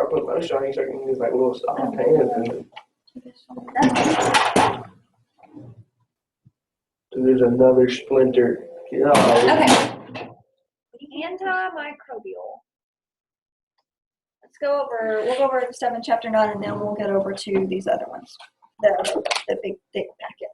I put lotion on you so I can use like little soft hands and there's another splinter. Okay. Antimicrobial. We'll go over the stuff in chapter 9 and then we'll get over to these other ones. The big thick packet.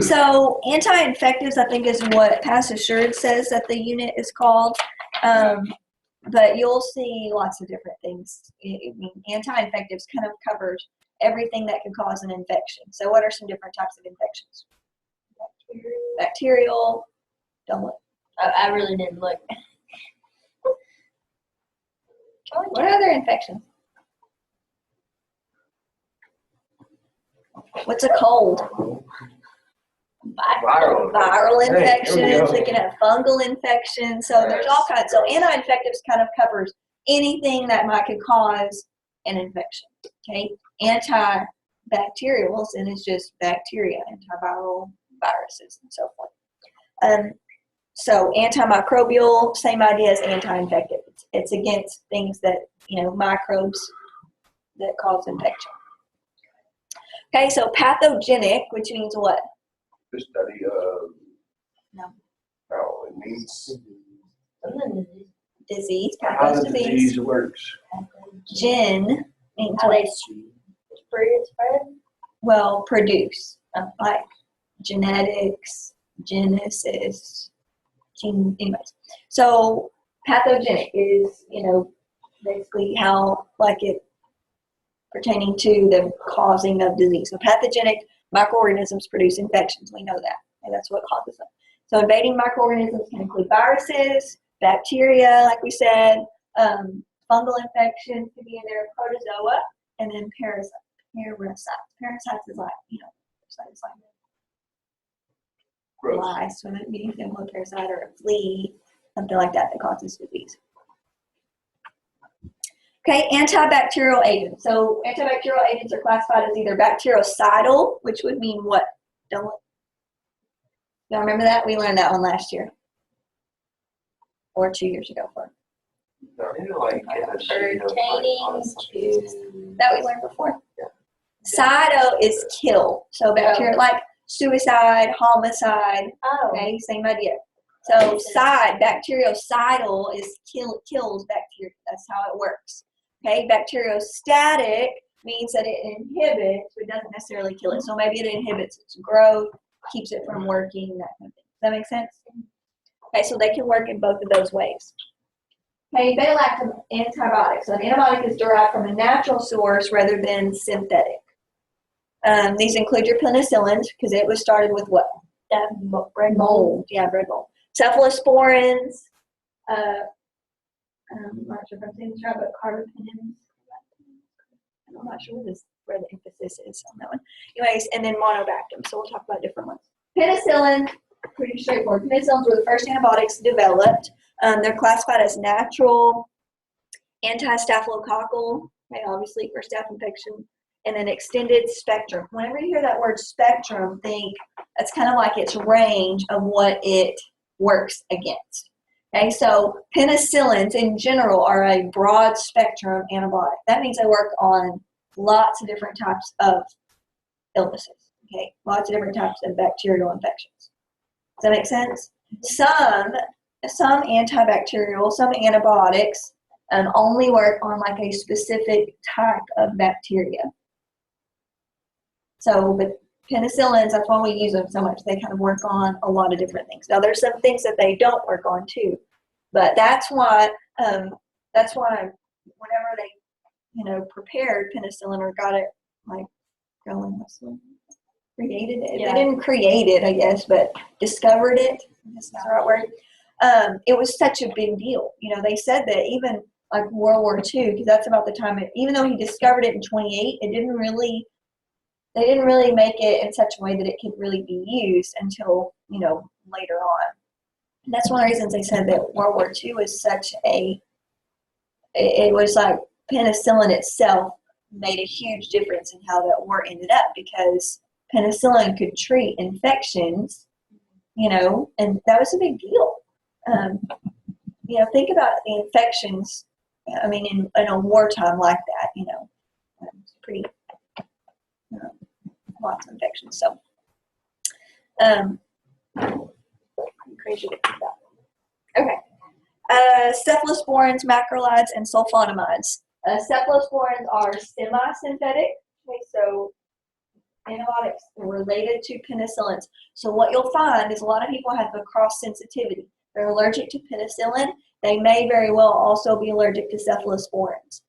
So anti-infectives, I think, is what Pastor Sherd says that the unit is called. But you'll see lots of different things. I mean, anti-infectives kind of covers everything that can cause an infection. So what are some different types of infections? Bacterial. Don't look. I really didn't look. What other infections? What's a cold? Viral infections. We can have fungal infections. So there's all kinds. So anti-infectives kind of covers anything that might could cause an infection. Okay. Antibacterials, and it's just bacteria, antiviral viruses, and so forth. So antimicrobial, same idea as anti-infective. It's against things that, microbes that cause infection. Okay, so pathogenic, which means what? The study of. No. Oh, it means Disease. how the disease works. Gen means How what? they spread? Well, produce, like genetics, genesis, anyways. So pathogenic is, basically how, like it pertaining to the causing of disease. So pathogenic microorganisms produce infections. We know that, and that's what causes them. So invading microorganisms can include viruses, bacteria, like we said, fungal infections could be in there, protozoa, and then parasites. Parasites is like, parasites like lice, so that means a parasite or a flea, something like that causes disease. Okay, antibacterial agents. So antibacterial agents are classified as either bactericidal, which would mean what? Y'all remember that? We learned that one last year. Or 2 years ago. Pertaining to That we learned before. Yeah. Cyto is kill. So bacteria, like suicide, homicide. Oh. Okay, same idea. So bactericidal is kills bacteria. That's how it works. Okay, bacteriostatic means that it inhibits, but doesn't necessarily kill it. So maybe it inhibits its growth, keeps it from working, that kind of thing. Does that make sense? Okay, so they can work in both of those ways. Okay, beta-lactam antibiotics. So an antibiotic is derived from a natural source rather than synthetic. These include your penicillins, because it was started with what? Bread mold. Yeah, bread mold. Cephalosporins. I'm not sure if I'm saying this right, but carbapenems. I'm not sure where the emphasis is on that one. Anyways, and then monobactam. So we'll talk about different ones. Penicillin, pretty straightforward. Penicillins were the first antibiotics developed. They're classified as natural, anti-staphylococcal, okay, obviously for staph infection, and then extended spectrum. Whenever you hear that word spectrum, think that's kind of like its range of what it works against. Okay, so penicillins in general are a broad spectrum antibiotic. That means they work on lots of different types of illnesses. Okay, lots of different types of bacterial infections. Does that make sense? Some antibacterial, some antibiotics only work on like a specific type of bacteria. So with penicillins, that's why we use them so much. They kind of work on a lot of different things. Now there's some things that they don't work on too, but that's why whenever they prepared penicillin or got it like going, created it. Yeah. They didn't create it, I guess, but discovered it. That's not the right word. It was such a big deal. They said that even like World War II, because that's about the time even though he discovered it in 28, they didn't really make it in such a way that it could really be used until, later on. And that's one of the reasons they said that World War II was it was like penicillin itself made a huge difference in how that war ended up, because penicillin could treat infections, and that was a big deal. think about the infections. I mean, in a wartime like that, it's pretty lots of infections. So, crazy to think about. Okay. Cephalosporins, macrolides, and sulfonamides. Cephalosporins are semi-synthetic. Okay, so antibiotics related to penicillins. So what you'll find is a lot of people have a cross sensitivity. They're allergic to penicillin. They may very well also be allergic to cephalosporins.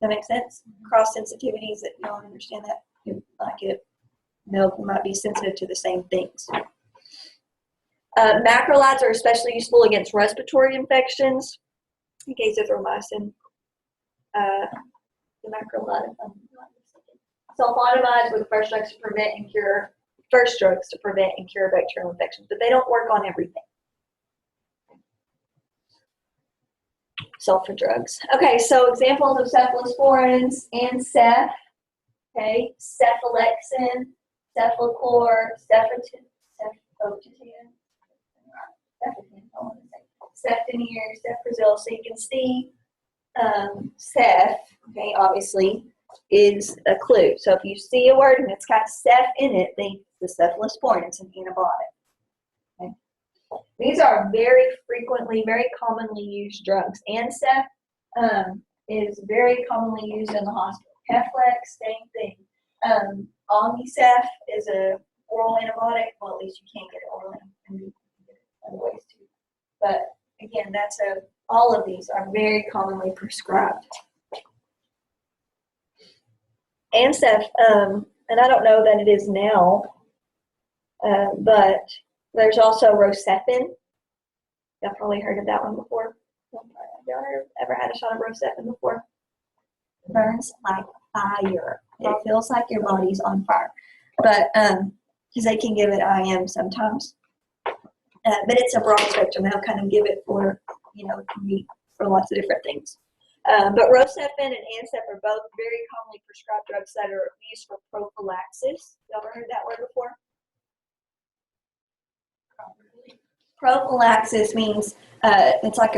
That makes sense? Cross sensitivities, that you don't understand that? You might be sensitive to the same things. Macrolides are especially useful against respiratory infections. Okay, azithromycin. The macrolide, if I'm not mistaken. Sulfonamides were the first drugs to prevent and cure bacterial infections, but they don't work on everything. Sulfur drugs. Okay, so examples of cephalosporins and ceph. Okay, cephalexin, cephalchlor, ceftonir, cefrazil. So you can see ceph, okay, obviously, is a clue. So if you see a word and it's got ceph in it, think the cephalosporin. It's an antibiotic. Okay. These are very frequently, very commonly used drugs. Ancef is very commonly used in the hospital. Keflex, same thing. Omnicef is a oral antibiotic. Well, at least you can't get it orally. And you can get it other ways too. But again, all of these are very commonly prescribed. Ancef, and I don't know that it is now, but there's also Rocephin. Y'all probably heard of that one before. Have y'all ever had a shot of Rocephin before? It burns like fire. It feels like your body's on fire. But because they can give it IM sometimes. But it's a broad spectrum. They'll kind of give it for, it can be for lots of different things. But Rocephin and Ancef are both very commonly prescribed drugs that are used for prophylaxis. Y'all ever heard that word before? Prophylaxis means it's like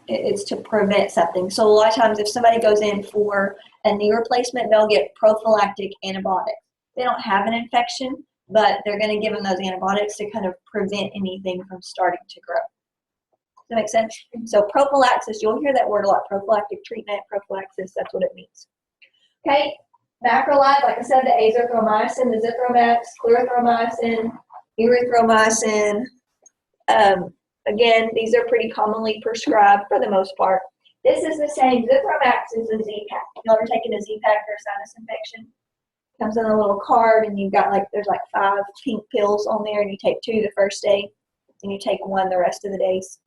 it's to prevent something. So a lot of times if somebody goes in for a knee replacement, they'll get prophylactic antibiotics. They don't have an infection, but they're going to give them those antibiotics to kind of prevent anything from starting to grow. Does that make sense? So prophylaxis, you'll hear that word a lot. Prophylactic treatment, prophylaxis, that's what it means. Okay, macrolides, like I said, the azithromycin, the zithromax, clarithromycin, erythromycin. Again, these are pretty commonly prescribed for the most part. This is the same. Zithromax is a Z-Pack. You ever taken a Z-Pack for a sinus infection? Comes in a little card, and you've got there's 5 pink pills on there, and you take 2 the first day, and you take 1 the rest of the days.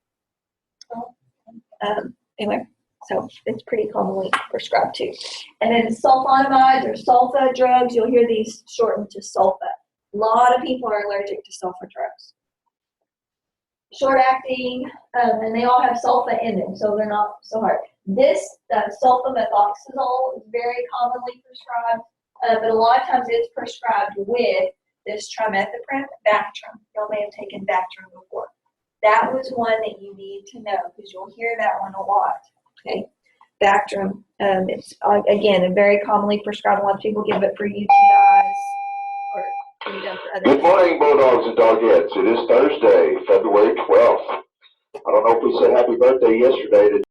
Anyway, so it's pretty commonly prescribed too. And then sulfonamides or sulfa drugs, you'll hear these shortened to sulfa. A lot of people are allergic to sulfa drugs. Short acting, and they all have sulfa in them, so they're not so hard. This sulfamethoxazole is very commonly prescribed, but a lot of times it's prescribed with this trimethoprim, Bactrim. Y'all may have taken Bactrim before. That was one that you need to know because you'll hear that one a lot. Okay, Bactrim. It's again very commonly prescribed. A lot of people give it for UTIs or for other. Good morning, Bulldogs and Dogettes. It is Thursday, February 12th. I don't know if we said happy birthday yesterday to